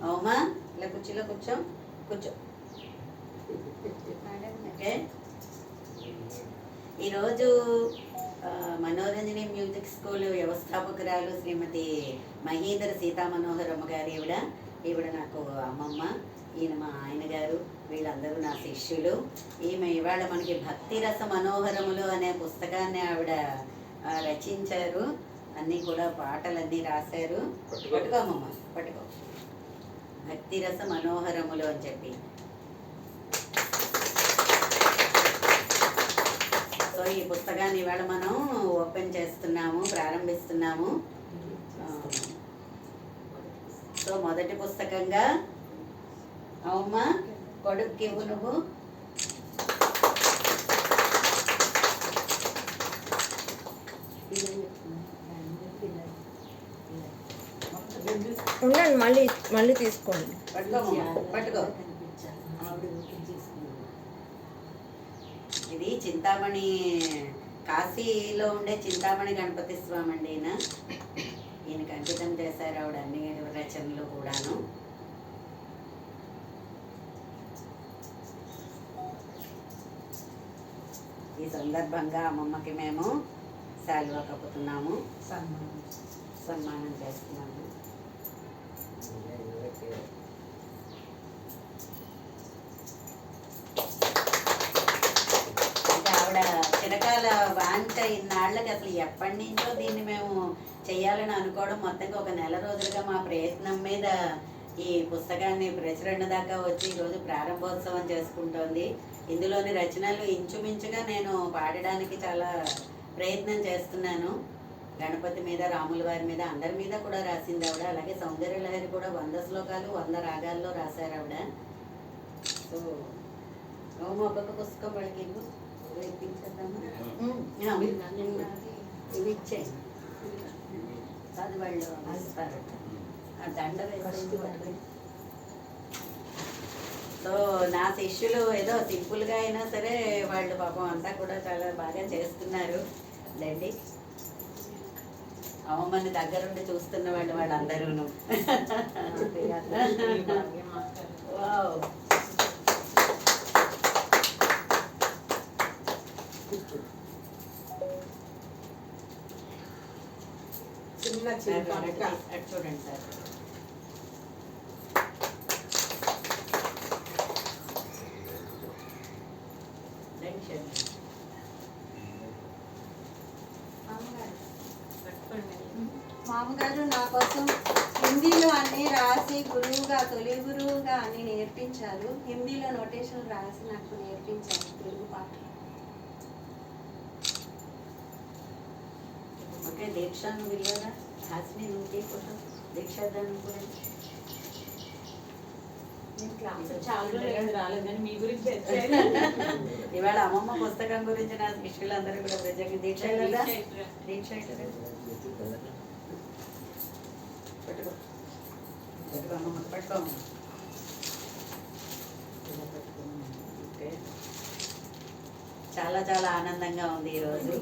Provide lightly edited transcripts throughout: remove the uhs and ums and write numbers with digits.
అవుమా ఇలా కుర్చీలో కూర్చో కూర్చో. ఓకే, ఈరోజు మనోరంజని మ్యూజిక్ స్కూల్ వ్యవస్థాపకురాలు శ్రీమతి మహీధర సీతామనోహరమ్మ గారు. ఈవిడ నాకు అమ్మమ్మ, ఈయన మా ఆయన గారు, వీళ్ళందరూ నా శిష్యులు. ఈమె ఇవాళ మనకి భక్తి రస మనోహరములు అనే పుస్తకాన్ని ఆవిడ రచించారు. అన్నీ కూడా పాటలన్నీ రాశారు. పట్టుకో అమ్మమ్మ, పట్టుకో. భక్తి రస మనోహరములు అని చెప్పి. సో ఈ పుస్తకాన్ని ఇవాళ మనం ఓపెన్ చేస్తున్నాము, ప్రారంభిస్తున్నాము. సో మొదటి పుస్తకంగా అవుమా కొడుక్కివ్వు నువ్వు. ఉండండి, మళ్ళీ తీసుకోండి. పట్టుకో. ఇది చింతామణి, కాశీలో ఉండే చింతామణి గణపతి స్వామి అండి. ఈయనకి అంకితం చేశారు ఆవిడ అన్ని రచనలు కూడాను. ఈ సందర్భంగా అమ్మమ్మకి మేము శాలువా కప్పుతున్నాము, సన్మానం చేస్తున్నాము. ఆవిడ చిరకాల వాంఛ ఇన్నాళ్ళకి అసలు ఎప్పటి నుంచో దీన్ని మేము చెయ్యాలని అనుకోవడం, మొత్తంగా ఒక నెల రోజులుగా మా ప్రయత్నం మీద ఈ పుస్తకాన్ని ప్రచురణ దాకా వచ్చి ఈరోజు ప్రారంభోత్సవం చేసుకుంటోంది. ఇందులోని రచనలు ఇంచుమించుగా నేను పాడడానికి చాలా ప్రయత్నం చేస్తున్నాను. గణపతి మీద, రాముల వారి మీద, అందరి మీద కూడా రాసింది ఆవిడ. అలాగే సౌందర్య లహరి కూడా 100 శ్లోకాలు 100 రాగాల్లో రాశారు ఆవిడ. సో ఒక్కొక్క పుస్తకం వాళ్ళకి ఇవి ఇచ్చేయి, అది వాళ్ళు ఇస్తారట. ఆ దండ వేసి. సో నా శిష్యులు ఏదో సింపుల్గా అయినా సరే వాళ్ళు పాపం అంతా కూడా చాలా బాగా చేస్తున్నారు. లేండి, అమ్మమ్మని దగ్గరుండి చూస్తున్న వాళ్ళందరూ. వావ్, చూడండి సార్. మామగారు నా కోసం హిందీలో అన్నీ రాసి తొలి గురువుగా అన్నీ నేర్పించారు. హిందీలో నోటేషన్ రాసి నాకు నేర్పించారు తెలుగు పాటలు. ఓకే, దీక్ష నువ్వు ఇవ్వరా? హాస్ని నువ్వు తీసుకో, దీక్ష దాన్ని కూడా. ఇవాళ అమ్మమ్మ పుస్తకం గురించి నా శిష్యులందరూ కూడా ప్రజెంట్ దీక్ష దీక్ష పట్టుకో, పట్టుకో అమ్మమ్మ, పట్టుకో. ఓకే, చాలా చాలా ఆనందంగా ఉంది ఈరోజు.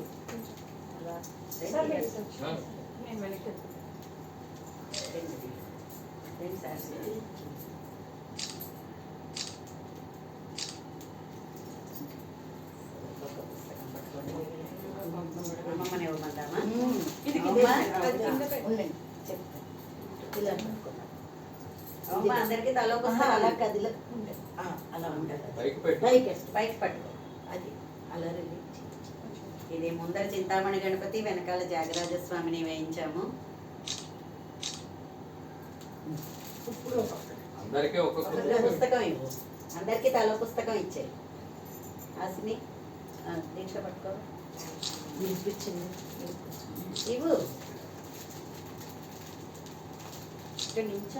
అమ్మమ్మని ఇవ్వమంటామా? అమ్మ అందరికి తల అలా కదిల అలా ఉంటుంది, పైకి పట్టుకో. అది అలా ఇది ముందర చింతామణి గణపతి, వెనకాల త్యాగరాజస్వామిని వేయించాము. పుస్తకం ఇవ్వు, అందరికి తల పుస్తకం ఇచ్చాయి. హాసిని దీక్ష పట్టుకో, ఇవ్వు. ఇక్కడ నుంచో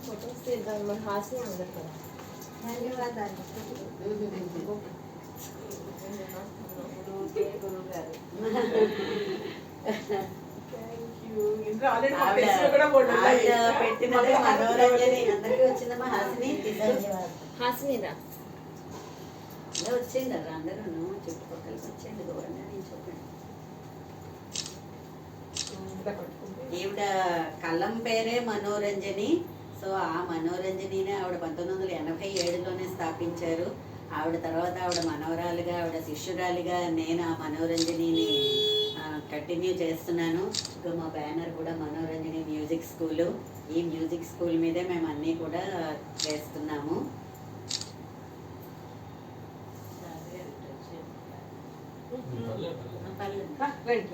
ఫొటోస్ తీద్దాం, మన హాస్ని అందరు కదా. ధన్యవాదాలు గురువు గారు. పెట్టినది మనోరంజని అందరికీ వచ్చిందమ్మా. హాసిని హాసినిరా వచ్చిందరా అందరూ చుట్టుపక్కలకి వచ్చేయండి, దూరంగా నేను చెప్పండి. ఈవిడ కలం పేరే మనోరంజని. సో సో ఆ మనోరంజనిని ఆవిడ 1987లోనే స్థాపించారు. ఆవిడ తర్వాత ఆవిడ మనవరాలుగా, ఆవిడ శిష్యురాలిగా నేను ఆ మనోరంజనిని కంటిన్యూ చేస్తున్నాను. ఇక మా బ్యానర్ కూడా మనోరంజని మ్యూజిక్ స్కూలు. ఈ మ్యూజిక్ స్కూల్ మీదే మేము అన్నీ కూడా చేస్తున్నాము. వెంట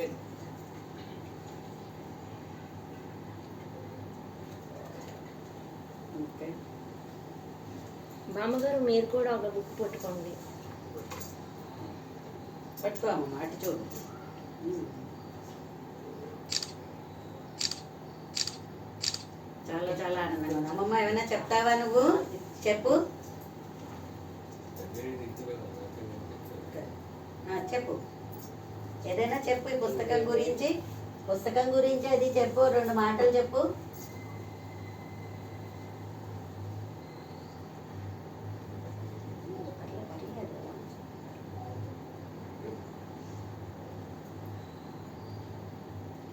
ఓకే, బామ్మగారు మీరు కూడా ఒక బుక్ పట్టుకోండి. పట్టుకోమమ్మా, అటు చూడు. చాలా చాలా ఆనందంగా ఉంది. అమ్మమ్మ ఏమైనా చెప్తావా నువ్వు? చెప్పు. చెప్పు, ఏదైనా చెప్పు. ఈ పుస్తకం గురించి అది చెప్పు, 2 మాటలు చెప్పు.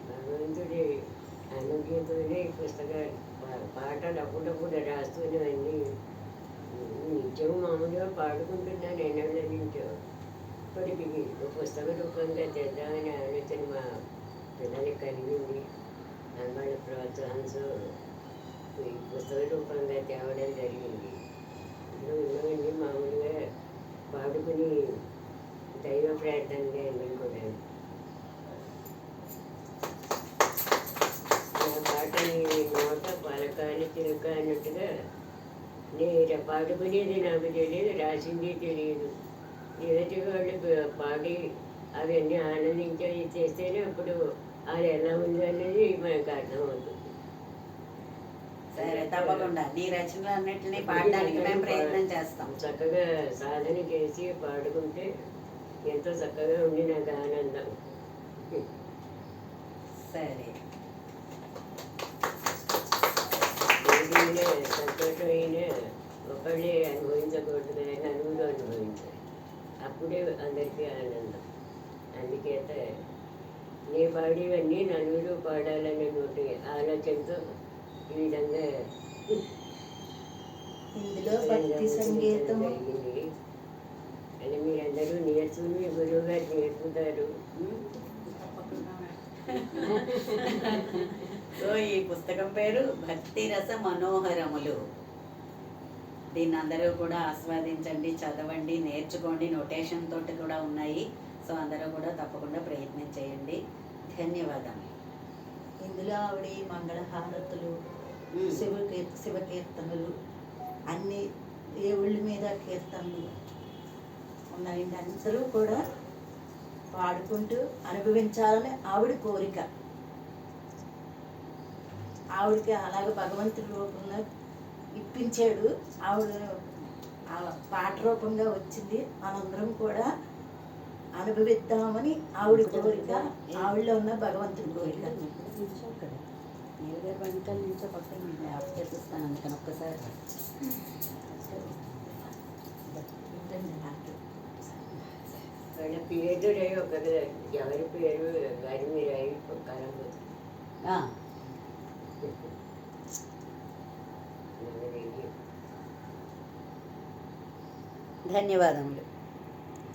భగవంతుడి అనుగ్రహంతోనే ఈ పుస్తకాలు పాటలు అప్పుడప్పుడు రాస్తూనేవన్నీ నిత్యం మామూలుగా పాడుకుంటున్నాను ఎన్నెళ్ళ నుంచో. ఇప్పటికి ఒక పుస్తక రూపంగా చేద్దామనే ఆలోచన మా పిల్లలకి కలిగింది. వాళ్ళ ప్రోత్సాహంతో ఈ పుస్తక రూపంగా తేవడం జరిగింది. ఇందులో ఉన్నవన్నీ మామూలుగా పాడుకుని దైవ ప్రార్థనగా అన్నీ కూడా. పాటని నోట పలకాలి చిలుక అన్నట్టుగా నేను పాడుకునేది నాకు తెలియదు, రాసింది తెలియదు. ఎదుటి వాళ్ళు పాడి అవన్నీ ఆనందించి చేస్తేనే అప్పుడు అది ఎలా ఉంది అనేది మనకు అర్థమవుతుంది. సరే, తప్పకుండా నీ రచనలు అన్నింటినీ పాడడానికి మేము ప్రయత్నం చేస్తాం. చక్కగా సాధన చేసి పాడుకుంటే ఎంతో చక్కగా ఉంది నాకు ఆనందం. సరే, ఏదైనా సంతోషమైన ఒకళ్ళే అనుభవించకూడదు కానీ నలుగురు అనుభవించాలి, అప్పుడే అందరికీ ఆనందం. అందుచేత నే పాడేవన్నీ నలుగురు పాడాలనే నోటి ఆలోచనతో ఈ విధంగా ఇందులో భక్తి సంగీతం జరిగింది. అని మీరందరూ నేర్చుకుని గురువు గారు నేర్పుతారు. సో ఈ పుస్తకం పేరు భక్తి రస మనోహరములు. దీన్ని అందరూ కూడా ఆస్వాదించండి, చదవండి, నేర్చుకోండి. నోటేషన్ తోటి కూడా ఉన్నాయి. సో అందరూ కూడా తప్పకుండా ప్రయత్నం చేయండి. ధన్యవాదాలు. ఇందులో ఆవిడ మంగళహారతులు, శివకీర్తనలు, అన్ని దేవుళ్ళ మీద కీర్తనలు ఉన్నాయండి. అందరూ కూడా పాడుకుంటూ అనుభవించాలని ఆవిడ కోరిక. ఆవిడకి అలాగ భగవంతుడి రూపంలో ఇప్పించాడు. ఆవిడ పాట రూపంగా వచ్చింది. మనందరం కూడా అనుభవిద్దామని ఆవిడ కోరిక, ఆవిడలో ఉన్న భగవంతుడి కోరిక. నీరు గారు వెనకాల నుంచో పక్కన యాప్ చేపిస్తాను, అందుకని ఒక్కసారి వాళ్ళ పేరు రాయి ఒకరు, ఎవరి పేరు గారి మీరు అయి కాలం ధన్యవాదములు.